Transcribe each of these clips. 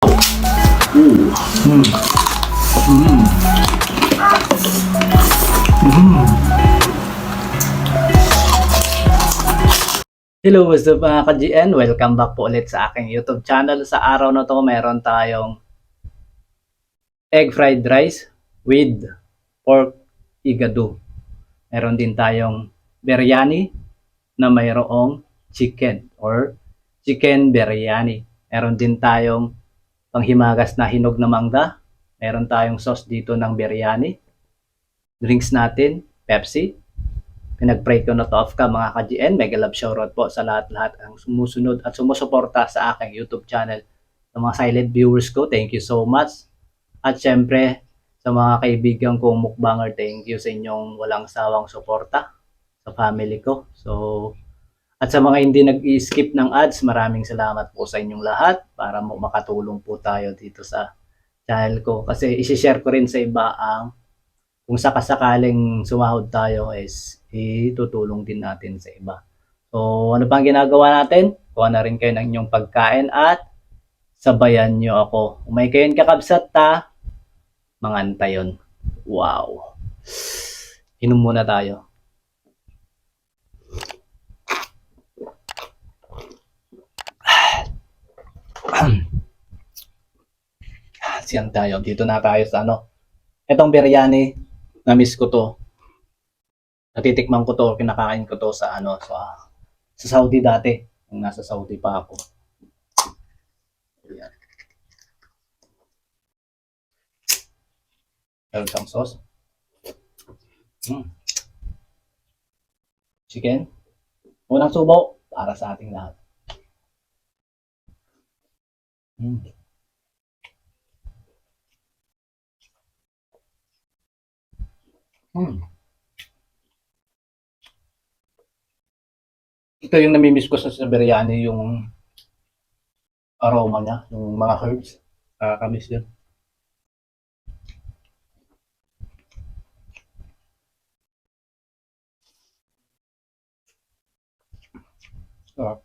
Hello, what's up mga ka-GN? Welcome back po ulit sa aking YouTube channel. Sa araw na to, meron tayong egg fried rice with pork igado. Meron din tayong biryani na mayroong chicken or chicken biryani. Meron din tayong panghimagas na hinog na mangga. Meron tayong sauce dito ng biryani. Drinks natin, Pepsi. Pinag-pray ko na to off ka mga ka-GN. Mega love shoutout po sa lahat-lahat ang sumusunod at sumusuporta sa aking YouTube channel. Sa mga silent viewers ko, thank you so much. At syempre, sa mga kaibigan kong mukbanger, thank you sa inyong walang sawang suporta sa family ko. At sa mga hindi nag-i-skip ng ads, maraming salamat po sa inyong lahat para makatulong po tayo dito sa channel ko. Kasi isi-share ko rin sa iba ang kung sakasakaling sumahod tayo is itutulong din natin sa iba. So, ano pang ginagawa natin? Kuha na rin kayo ng inyong pagkain at sabayan nyo ako. Kung may kayon kakabsat ta, manganta yun. Wow. Inom muna tayo. Siyan tayo. Dito na tayo sa Etong biryani, na-miss ko to. Natitikman ko to, kinakain ko to sa sa Saudi dati. Nung nasa Saudi pa ako. Ayan. Meron siyang sauce. Chicken. Unang subo para sa ating lahat. Ito yung namimiss ko sa biryani, yung aroma niya, yung mga herbs. Nakakamiss yun. Sarap.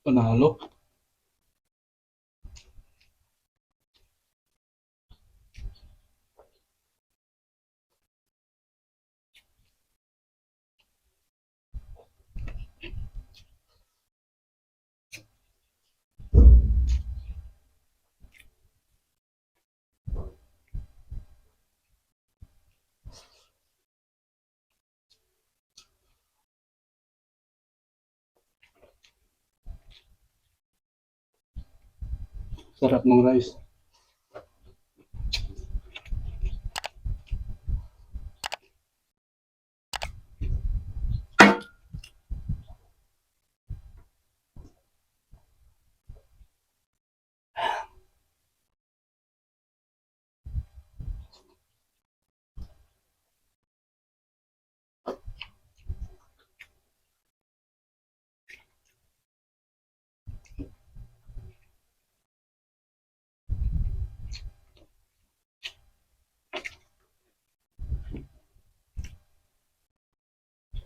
Panalo. Sarap ng rice.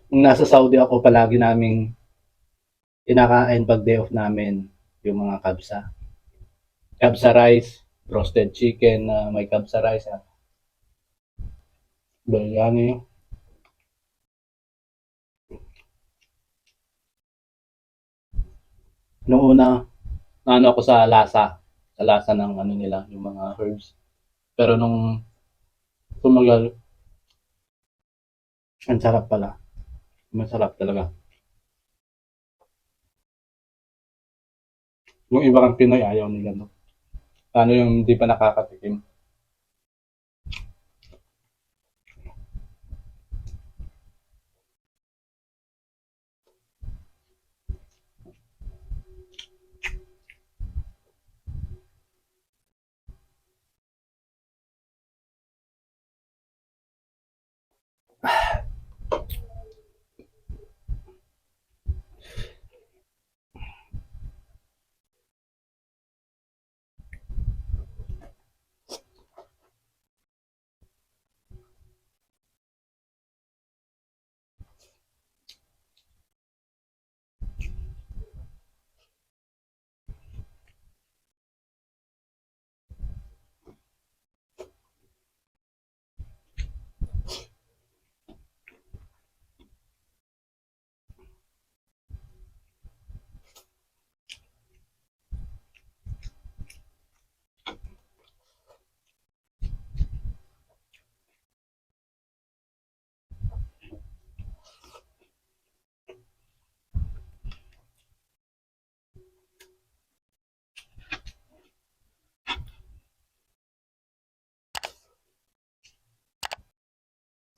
Nung nasa Saudi ako, palagi naming kinakain pag day off namin yung mga kabsa. Kabsa rice, roasted chicken na may kabsa rice. Biryani. Noong una, ako sa lasa ng nila, yung mga herbs. Pero nung tumagal, ang sarap pala. Masarap talaga. Yung iba kang Pinoy ayaw nila, no? Ano yung hindi pa nakakatikim?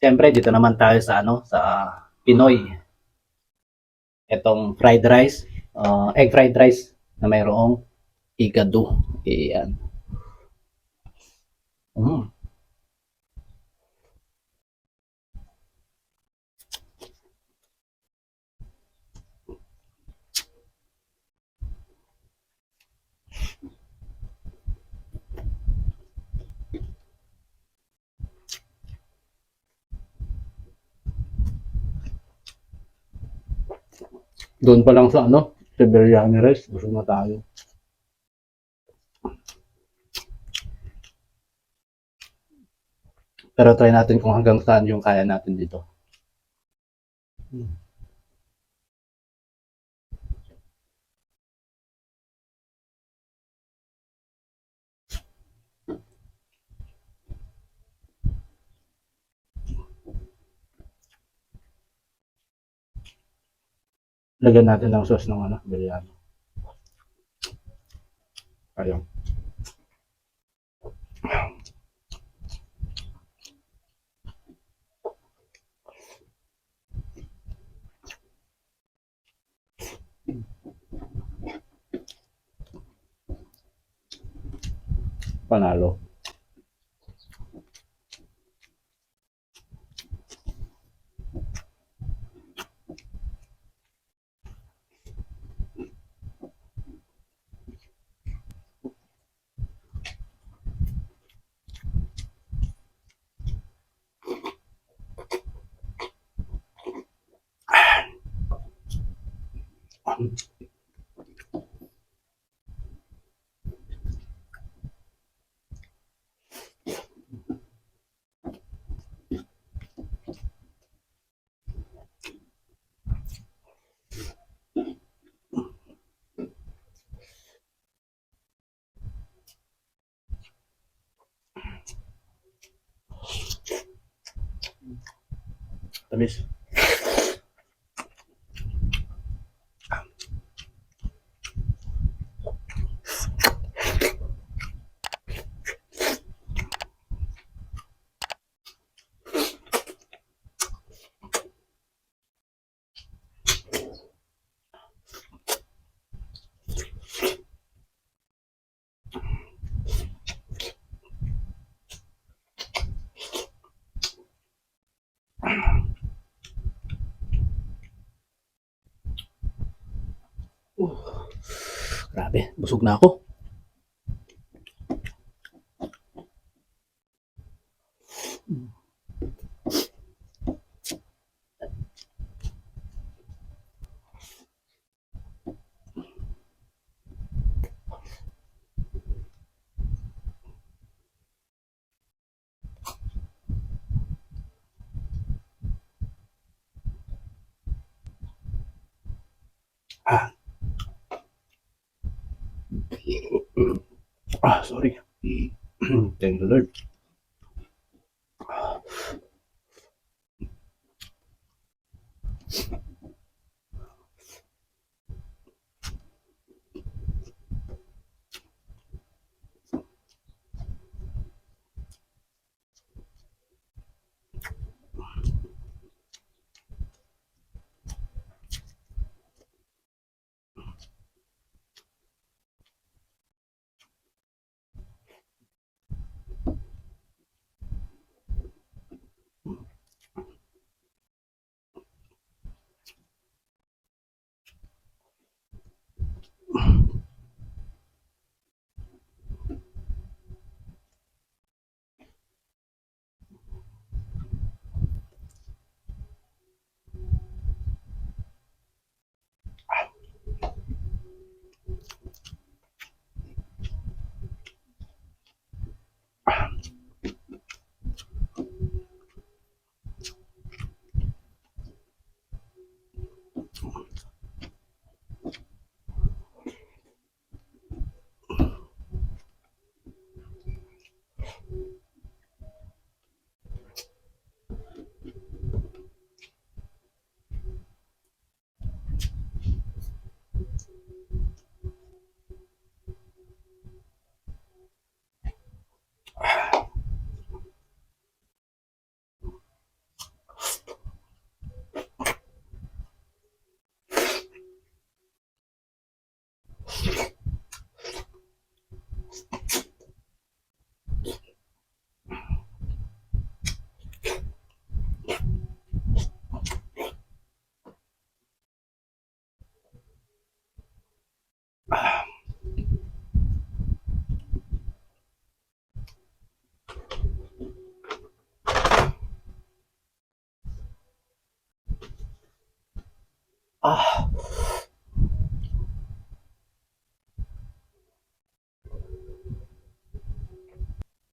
Siyempre, dito naman tayo sa sa Pinoy. Itong fried rice, egg fried rice na mayroong igado. Iyan. Mm. Doon pa lang sa sa biryani rice, busog na tayo. Pero try natin kung hanggang saan yung kaya natin dito. Lagyan natin ng sauce ng biryani. Ayun. Panalo. Tamis. Grabe, busog na ako. Ah, sorry. Thank the Lord.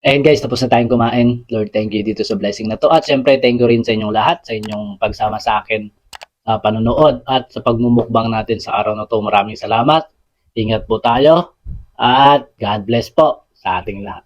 Ayun guys, tapos na tayong kumain. Lord, thank you dito sa blessing na to. At syempre, thank you rin sa inyong lahat, sa inyong pagsama sa akin sa panonood at sa pagmumukbang natin sa araw na to. Maraming salamat. Ingat po tayo at God bless po sa ating lahat.